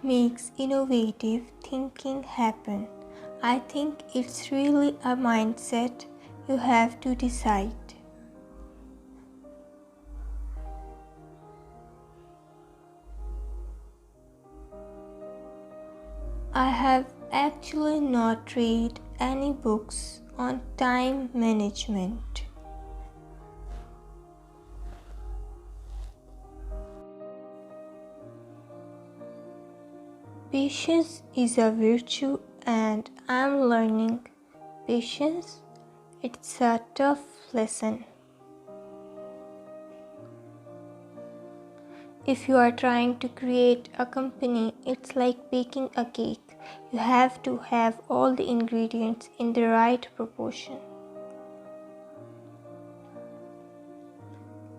makes innovative thinking happen? I think it's really a mindset you have to decide. I have actually not read any books on time management. Patience is a virtue and I'm learning patience. It's a tough lesson. If you are trying to create a company, it's like baking a cake. You have to have all the ingredients in the right proportion.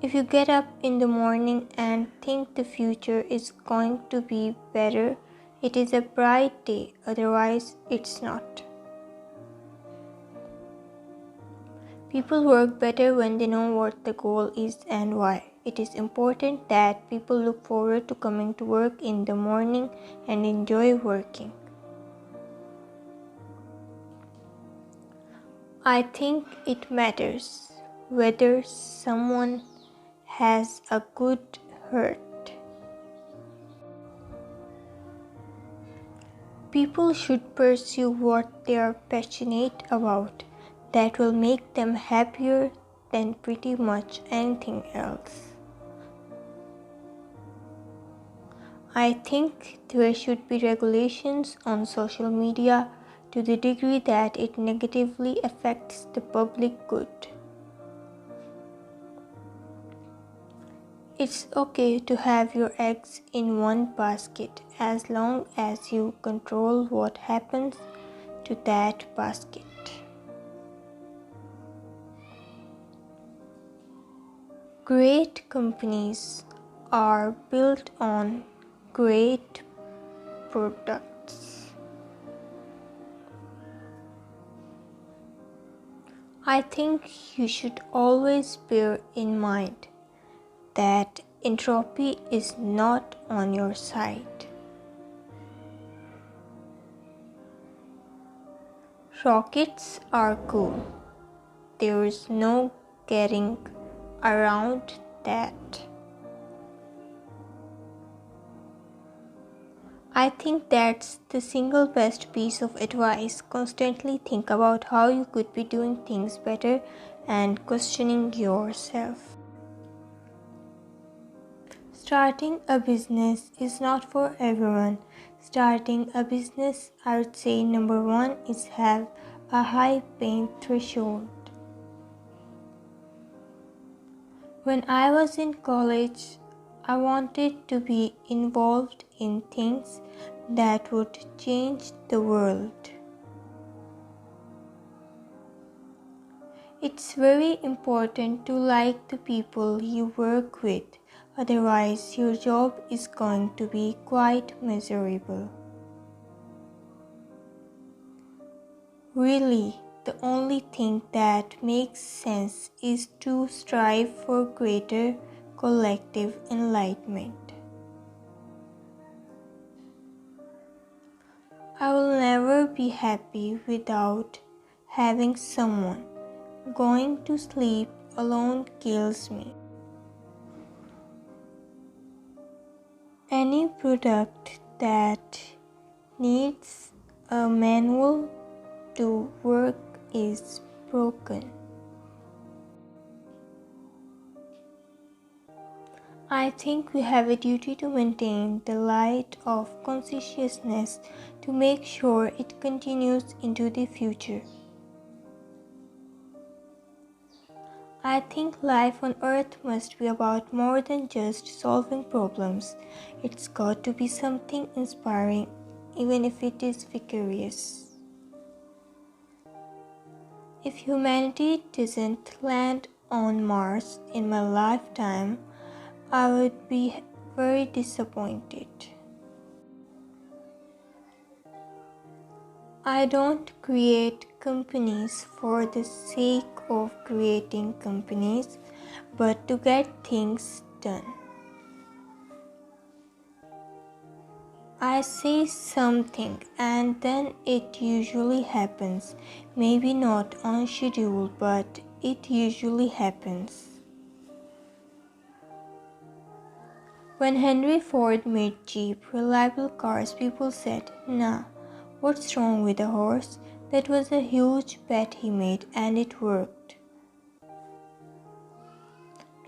If you get up in the morning and think the future is going to be better, it is a bright day, otherwise it's not. People work better when they know what the goal is and why. It is important that people look forward to coming to work in the morning and enjoy working. I think it matters whether someone has a good heart. People should pursue what they are passionate about. That will make them happier than pretty much anything else. I think there should be regulations on social media to the degree that it negatively affects the public good. It's okay to have your eggs in one basket as long as you control what happens to that basket. Great companies are built on great products. I think you should always bear in mind that entropy is not on your side. Rockets are cool. There is no getting around that. I think that's the single best piece of advice. Constantly think about how you could be doing things better and questioning yourself. Starting a business is not for everyone. Starting a business, I would say number one is have a high pain threshold. When I was in college, I wanted to be involved in things that would change the world. It's very important to like the people you work with, otherwise your job is going to be quite miserable. Really, the only thing that makes sense is to strive for greater collective enlightenment. I will never be happy without having someone. Going to sleep alone kills me. Any product that needs a manual to work is broken. I think we have a duty to maintain the light of consciousness to make sure it continues into the future. I think life on Earth must be about more than just solving problems. It's got to be something inspiring, even if it is vicarious. If humanity doesn't land on Mars in my lifetime, I would be very disappointed. I don't create companies for the sake of creating companies, but to get things done. I say something and then it usually happens. Maybe not on schedule, but it usually happens. When Henry Ford made cheap, reliable cars, people said, "Nah, what's wrong with a horse?" That was a huge bet he made, and it worked.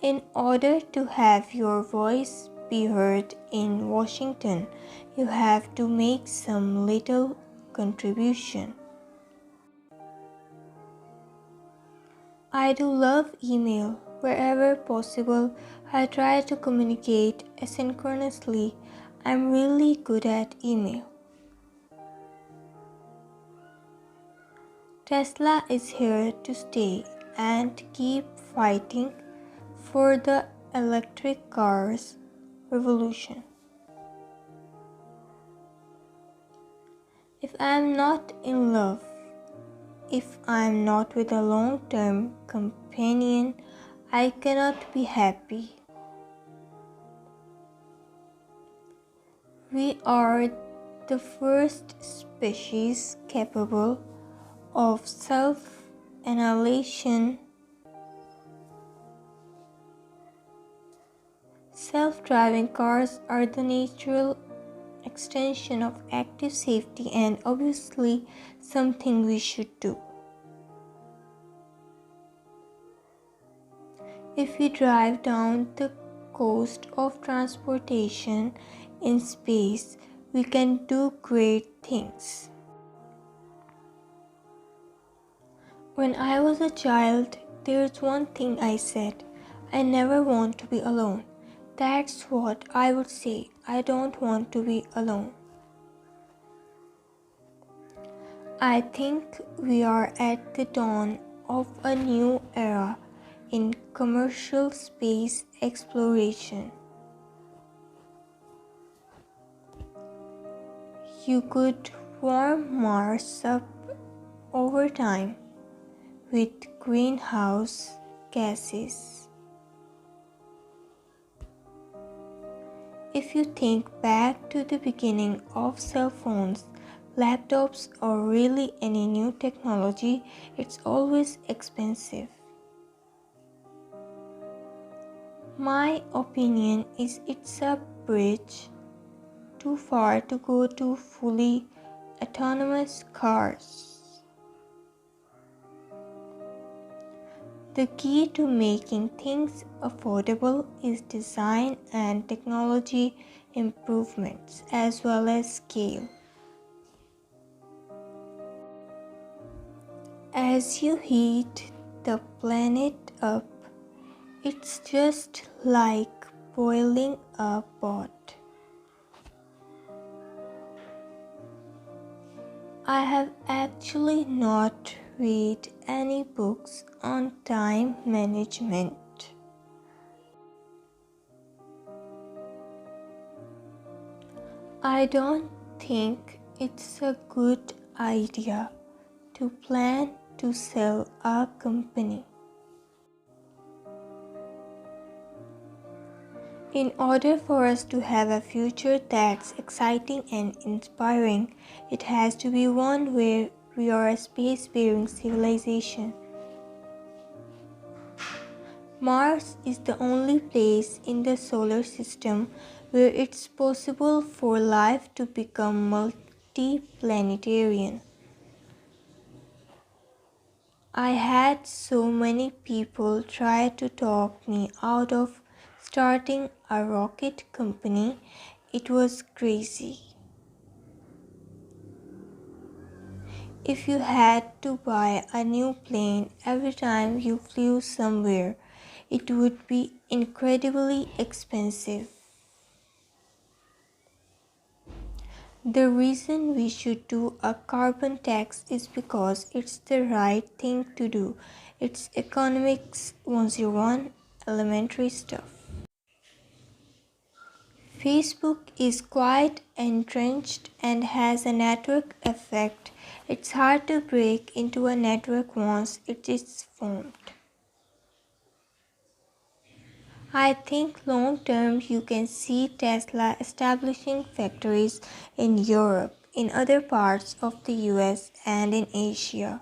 In order to have your voice be heard in Washington, you have to make some little contribution. I do love email. Wherever possible, I try to communicate asynchronously. I'm really good at email. Tesla is here to stay and keep fighting for the electric cars revolution. If I am not in love, if I am not with a long-term companion, I cannot be happy. We are the first species capable of self-annihilation. Self-driving cars are the natural extension of active safety and obviously something we should do. If we drive down the cost of transportation in space, we can do great things. When I was a child, there's one thing I said: I never want to be alone. That's what I would say. I don't want to be alone. I think we are at the dawn of a new era in commercial space exploration. You could warm Mars up over time with greenhouse gases. If you think back to the beginning of cell phones, laptops, or really any new technology, it's always expensive. My opinion is it's a bridge too far to go to fully autonomous cars. The key to making things affordable is design and technology improvements as well as scale. As you heat the planet up, it's just like boiling a pot. I have actually not read any books on time management. I don't think it's a good idea to plan to sell a company. In order for us to have a future that's exciting and inspiring, it has to be one where we are a space-faring civilization. Mars is the only place in the solar system where it's possible for life to become multi-planetarian. I had so many people try to talk me out of starting a rocket company. It was crazy. If you had to buy a new plane every time you flew somewhere, it would be incredibly expensive. The reason we should do a carbon tax is because it's the right thing to do. It's economics 101 elementary stuff. Facebook is quite entrenched and has a network effect. It's hard to break into a network once it is formed. I think long term you can see Tesla establishing factories in Europe, in other parts of the US, and in Asia.